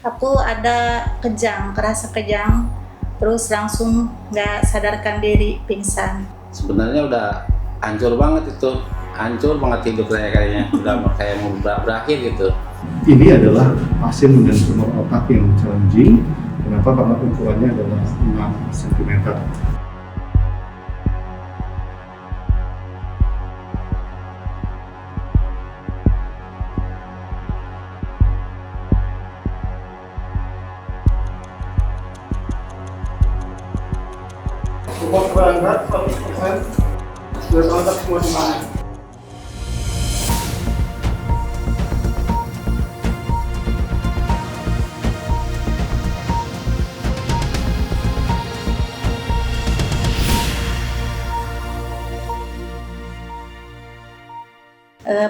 Aku ada kejang, kerasa kejang, terus langsung nggak sadarkan diri, pingsan. Sebenarnya udah hancur banget itu, hancur banget hidup saya kayaknya, udah kayak mau berakhir gitu. Ini adalah pasien dengan tumor otak yang challenging. Kenapa? Karena ukurannya adalah 6 cm. Tumor berangkat 100%, sudah kontak semua semuanya.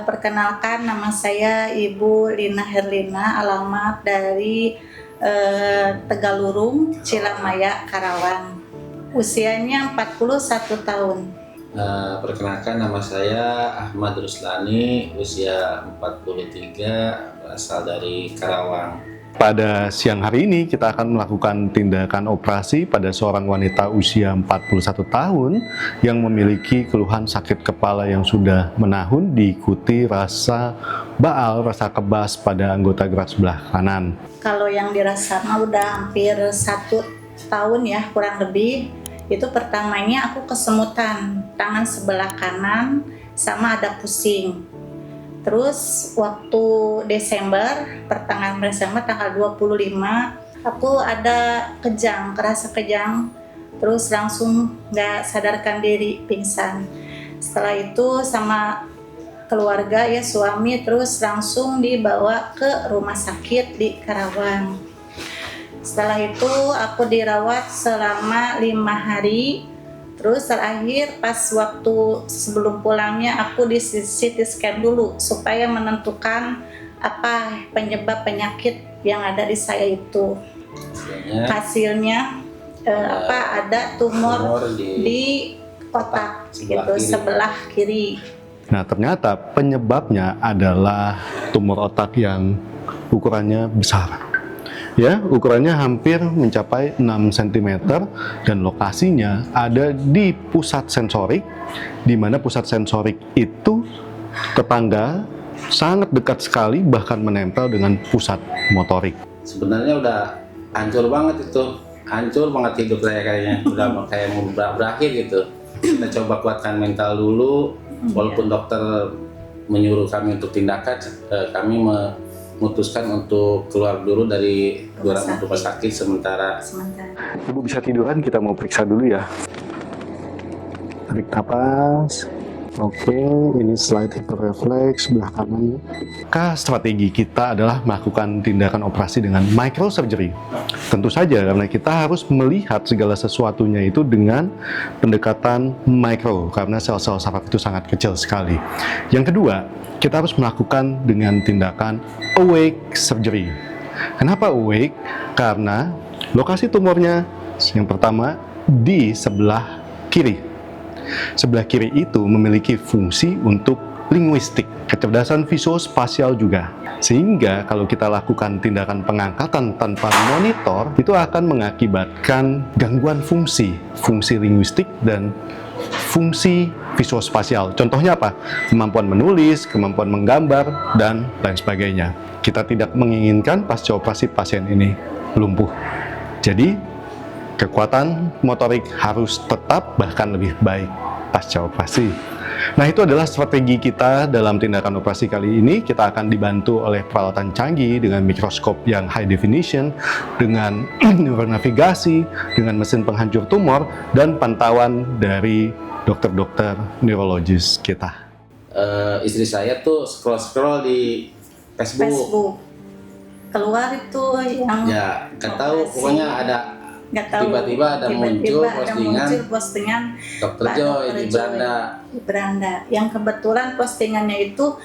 Perkenalkan, nama saya Ibu Lina Herlina, alamat dari Tegalurung, Cilamaya, Karawang. Usianya 41 tahun. Perkenalkan, nama saya Ahmad Ruslani, usia 43, berasal dari Karawang. Pada siang hari ini kita akan melakukan tindakan operasi pada seorang wanita usia 41 tahun yang memiliki keluhan sakit kepala yang sudah menahun diikuti rasa baal, rasa kebas pada anggota gerak sebelah kanan. Kalau yang dirasa udah hampir 1 tahun ya, kurang lebih. Itu pertamanya aku kesemutan, tangan sebelah kanan sama ada pusing. Terus waktu pertengahan Desember tanggal 25, aku ada kejang, kerasa kejang, terus langsung nggak sadarkan diri, pingsan. Setelah itu sama keluarga ya, suami, terus langsung dibawa ke rumah sakit di Karawang. Setelah itu aku dirawat selama 5 hari. Terus terakhir pas waktu sebelum pulangnya aku di CT scan dulu supaya menentukan apa penyebab penyakit yang ada di saya itu. Hasilnya ada tumor di otak gitu, sebelah kiri. Nah, ternyata penyebabnya adalah tumor otak yang ukurannya besar. Ya, ukurannya hampir mencapai 6 cm dan lokasinya ada di pusat sensorik, di mana pusat sensorik itu tetangga sangat dekat sekali, bahkan menempel dengan pusat motorik. Sebenarnya udah hancur banget itu, hancur banget hidup saya kayaknya, udah kayak mau berakhir gitu. Kita coba kuatkan mental dulu, walaupun dokter menyuruh kami untuk tindakan, kami memutuskan untuk keluar dulu dari rumah sakit sementara. Ibu bisa tiduran, kita mau periksa dulu ya. Tarik napas. Oke, ini slide hiperrefleks sebelah kanan. Strategi kita adalah melakukan tindakan operasi dengan microsurgery. Tentu saja karena kita harus melihat segala sesuatunya itu dengan pendekatan micro, karena sel-sel saraf itu sangat kecil sekali. Yang kedua, kita harus melakukan dengan tindakan awake surgery. Kenapa awake? Karena lokasi tumornya yang pertama di sebelah kiri. Sebelah kiri itu memiliki fungsi untuk linguistik, kecerdasan visuospasial juga. Sehingga kalau kita lakukan tindakan pengangkatan tanpa monitor, itu akan mengakibatkan gangguan fungsi linguistik dan fungsi visuospasial. Contohnya apa? Kemampuan menulis, kemampuan menggambar, dan lain sebagainya. Kita tidak menginginkan pasca operasi pasien ini lumpuh. Jadi, kekuatan motorik harus tetap, bahkan lebih baik pasca operasi. Nah, itu adalah strategi kita dalam tindakan operasi kali ini. Kita akan dibantu oleh peralatan canggih dengan mikroskop yang high definition, dengan neuronavigasi, dengan mesin penghancur tumor, dan pantauan dari dokter-dokter neurologis kita. Istri saya tuh scroll di Facebook. Keluar itu yang ya, nggak tahu, pokoknya ada tiba-tiba ada muncul postingan Dr. Joy di beranda. Yang kebetulan postingannya itu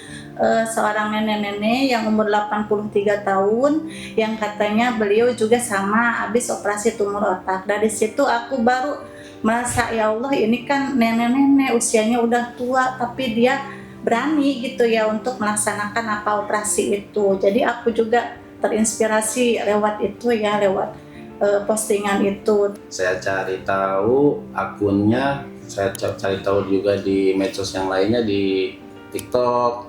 seorang nenek-nenek yang umur 83 tahun yang katanya beliau juga sama habis operasi tumor otak. Dari situ aku baru merasa, ya Allah, ini kan nenek-nenek usianya udah tua tapi dia berani gitu ya untuk melaksanakan apa operasi itu. Jadi aku juga terinspirasi lewat itu ya, lewat postingan itu. Saya cari tahu akunnya, saya cari tahu juga di medsos yang lainnya, di TikTok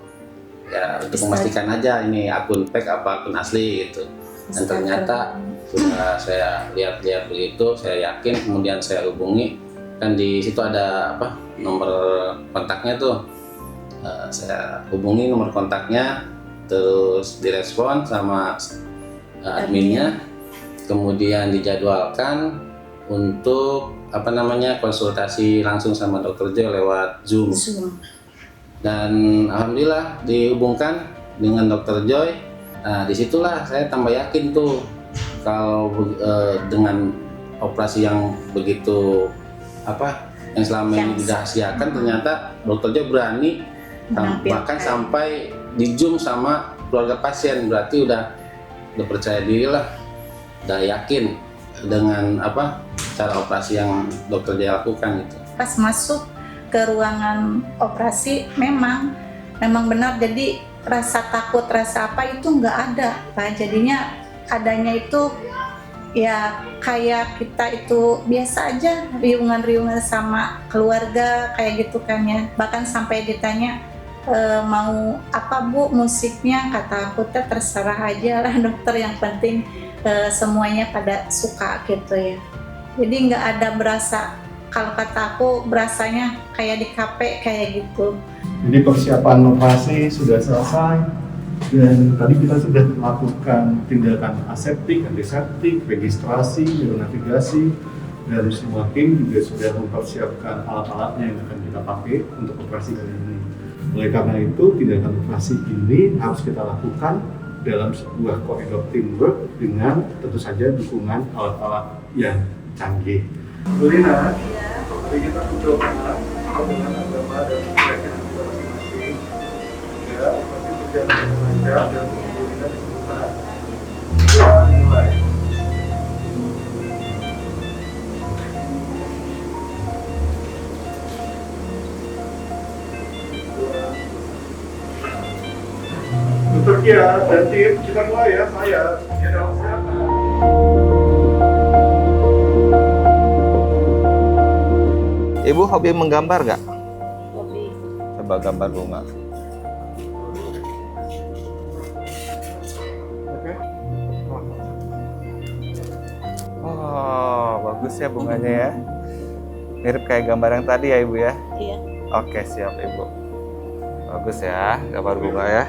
ya, untuk memastikan aja ini akun fake apa akun asli gitu. Dan ternyata sudah saya lihat-lihat begitu, saya yakin, kemudian saya hubungi, kan di situ ada apa nomor kontaknya tuh. Saya hubungi nomor kontaknya, terus direspon sama adminnya, kemudian dijadwalkan untuk apa namanya konsultasi langsung sama Dokter Joy lewat Zoom. Dan alhamdulillah dihubungkan dengan Dokter Joy. Nah, disitulah saya tambah yakin tuh kalau dengan operasi yang begitu apa yang selama ini dirahasiakan, ternyata Dokter Joy berani bahkan sampai di Zoom sama keluarga pasien. Berarti udah percaya diri lah, udah yakin dengan apa cara operasi yang Dokter Joy lakukan itu. Pas masuk ke ruangan operasi memang benar, jadi rasa takut, rasa apa itu nggak ada Pak. Jadinya adanya itu ya kayak kita itu biasa aja, riungan-riungan sama keluarga kayak gitu kan ya. Bahkan sampai ditanya mau apa Bu musiknya, kata aku terserah aja lah dokter, yang penting semuanya pada suka gitu ya. Jadi nggak ada berasa, kalau kata aku berasanya kayak di KP kayak gitu. Jadi persiapan operasi sudah selesai dan tadi kita sudah melakukan tindakan aseptik, antiseptik, registrasi, navigasi, dan semua tim juga sudah mempersiapkan alat-alatnya yang akan kita pakai untuk operasi kali ini. Oleh karena itu, tindakan operasi ini harus kita lakukan dalam sebuah koridor teamwork dengan tentu saja dukungan alat-alat yang canggih. Bu Lina, mari kita berdoa dengan agama dan keyakinan kita masing-masing. Ya, operasi berjalan dengan lancar dan Bu Lina disembuhkan. Kita mulai. Dokter Kia dan tim, kita mulai ya, saya dalam kesehatan. Ibu hobi menggambar nggak? Hobi. Coba gambar bunga. Oke. Oh, bagus ya bunganya ya. Mirip kayak gambar yang tadi ya Ibu ya? Iya. Oke, siap Ibu. Bagus ya, gambar bunga ya.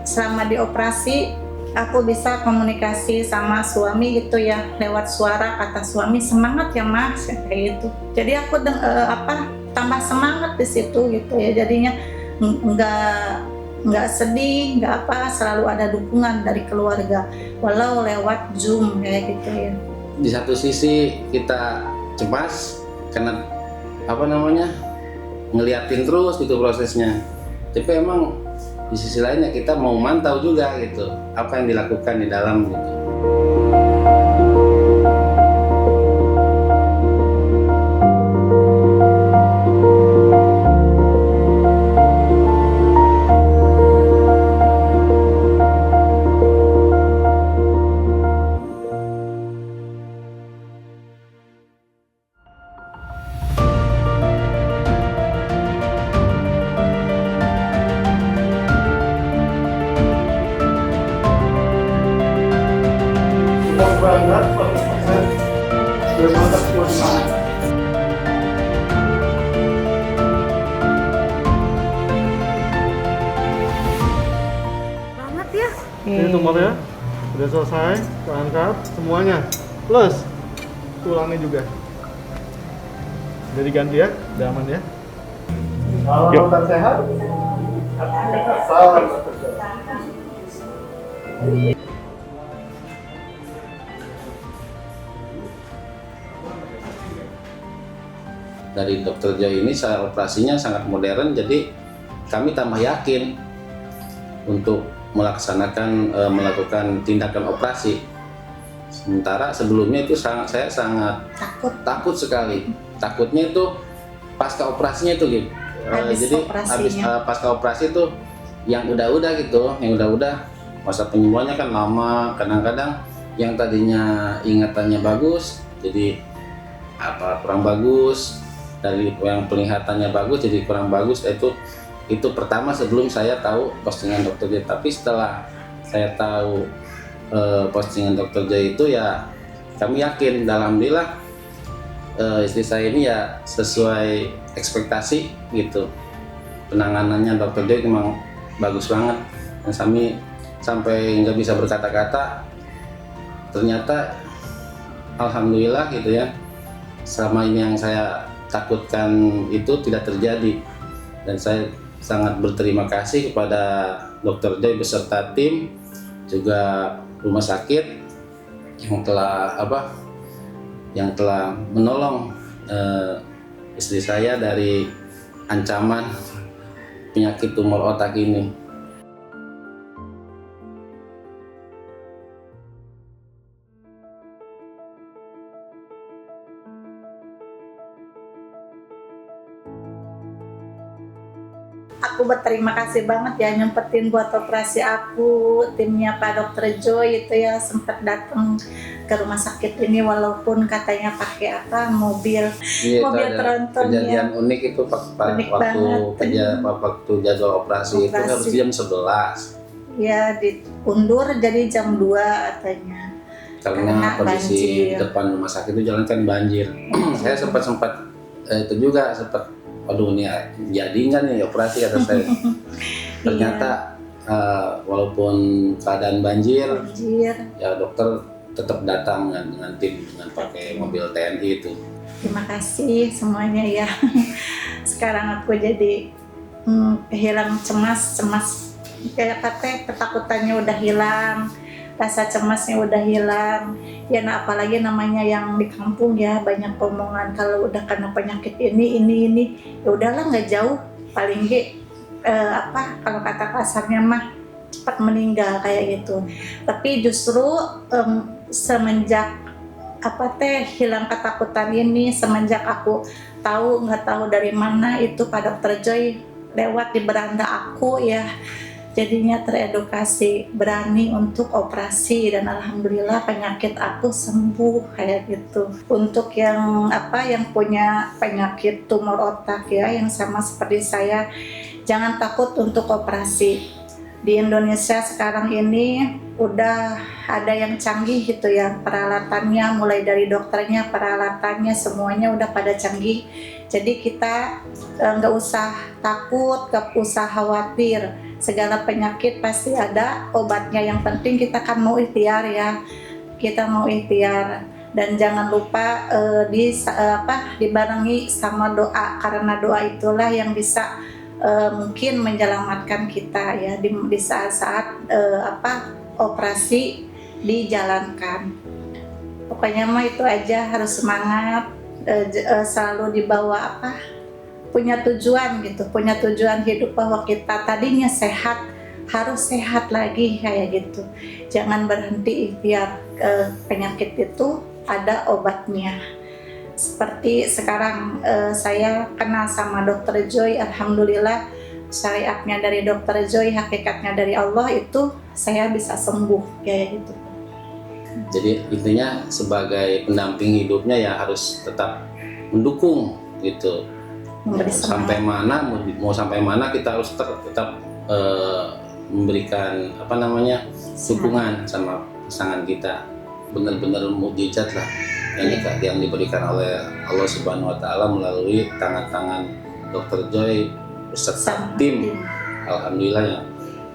Selama dioperasi aku bisa komunikasi sama suami gitu ya, lewat suara. Kata suami, semangat ya Mas, kayak gitu. Jadi aku tambah semangat di situ gitu ya. Jadinya nggak sedih, nggak apa, selalu ada dukungan dari keluarga walau lewat Zoom kayak gitu ya. Di satu sisi kita cemas karena apa namanya ngeliatin terus gitu prosesnya, tapi emang di sisi lainnya kita mau mantau juga gitu apa yang dilakukan di dalam gitu. Berangkat 100%, sudah mantap semua di sana. Banget ya. Ini tumornya sudah selesai, terangkat semuanya, plus tulangnya juga. Sudah diganti ya, udah aman ya. Salam dan sehat. Salam. Dari Dokter Joy ini operasinya sangat modern, jadi kami tambah yakin untuk melakukan tindakan operasi. Sementara sebelumnya itu saya sangat takut sekali. Takutnya itu pasca operasinya itu gitu. Jadi habis pasca operasi itu yang udah-udah gitu, yang udah-udah masa penyembuhannya kan lama. Kadang-kadang yang tadinya ingatannya bagus jadi kurang bagus, dari yang penglihatannya bagus jadi kurang bagus. Itu pertama sebelum saya tahu postingan Dr. Joy. Tapi setelah saya tahu postingan Dr. Joy itu, ya kami yakin, alhamdulillah istri saya ini ya sesuai ekspektasi gitu. Penanganannya Dr. Joy memang bagus banget, dan kami sampai nggak bisa berkata-kata. Ternyata alhamdulillah gitu ya, selama ini yang saya takutkan itu tidak terjadi, dan saya sangat berterima kasih kepada Dr. Joy beserta tim, juga rumah sakit yang telah menolong istri saya dari ancaman penyakit tumor otak ini. Aku berterima kasih banget ya nyempetin buat operasi aku. Timnya Pak Dr. Joy itu ya sempat datang ke rumah sakit ini, walaupun katanya pakai mobil tronton kejadian ya. unik itu waktu jadwal operasi itu harus jam 11 ya, diundur jadi jam 2 katanya karena kondisi depan rumah sakit itu jalan kan banjir. Saya sempat itu juga sempat, aduh ini jadi nggak nih operasi, kata saya. Ternyata walaupun keadaan banjir, ya dokter tetap datang dengan tim, dengan pakai mobil TNI itu. Terima kasih semuanya ya. Sekarang aku jadi hilang cemas kayak ketakutannya udah hilang, rasa cemasnya udah hilang ya. Nah, apalagi namanya yang di kampung ya, banyak omongan kalau udah kena penyakit ini ya udahlah nggak jauh, paling kalau kata kasarnya mah cepat meninggal kayak gitu. Tapi justru semenjak hilang ketakutan ini, semenjak aku nggak tahu dari mana itu Pak Dr. Joy lewat di beranda aku ya, jadinya teredukasi, berani untuk operasi, dan alhamdulillah penyakit aku sembuh kayak gitu. Untuk yang punya penyakit tumor otak ya, yang sama seperti saya, jangan takut untuk operasi. Di Indonesia sekarang ini udah ada yang canggih gitu ya, peralatannya, mulai dari dokternya, peralatannya, semuanya udah pada canggih. Jadi kita nggak usah takut, nggak usah khawatir. Segala penyakit pasti ada obatnya. Yang penting kita kan mau ikhtiar ya, kita mau ikhtiar. Dan jangan lupa dibarengi sama doa, karena doa itulah yang bisa mungkin menyelamatkan kita ya di saat-saat operasi dijalankan. Pokoknya mah itu aja, harus semangat, selalu dibawa punya tujuan gitu, punya tujuan hidup, bahwa kita tadinya sehat harus sehat lagi kayak gitu. Jangan berhenti ikhtiar, penyakit itu ada obatnya. Seperti sekarang saya kenal sama Dr. Joy, alhamdulillah syariatnya dari Dr. Joy, hakikatnya dari Allah, itu saya bisa sembuh kayak gitu. Jadi intinya sebagai pendamping hidupnya ya harus tetap mendukung gitu. Sampai mana, mau sampai mana kita harus tetap memberikan dukungan sama pasangan kita. Benar-benar mukjizat lah yang diberikan oleh Allah Subhanahu Wa Taala melalui tangan-tangan Dr. Joy beserta tim. Alhamdulillah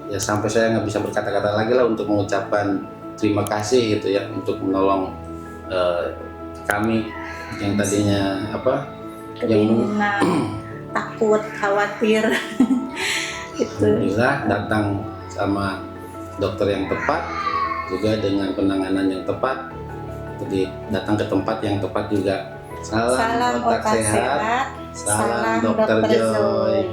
ya sampai saya nggak bisa berkata-kata lagi lah untuk mengucapkan terima kasih gitu ya, untuk menolong kami yang tadinya kebingungan, takut, khawatir. Gitu. Alhamdulillah datang sama dokter yang tepat, juga dengan penanganan yang tepat. Jadi datang ke tempat yang tepat juga. Salam otak sehat. Salam Dr. Joy.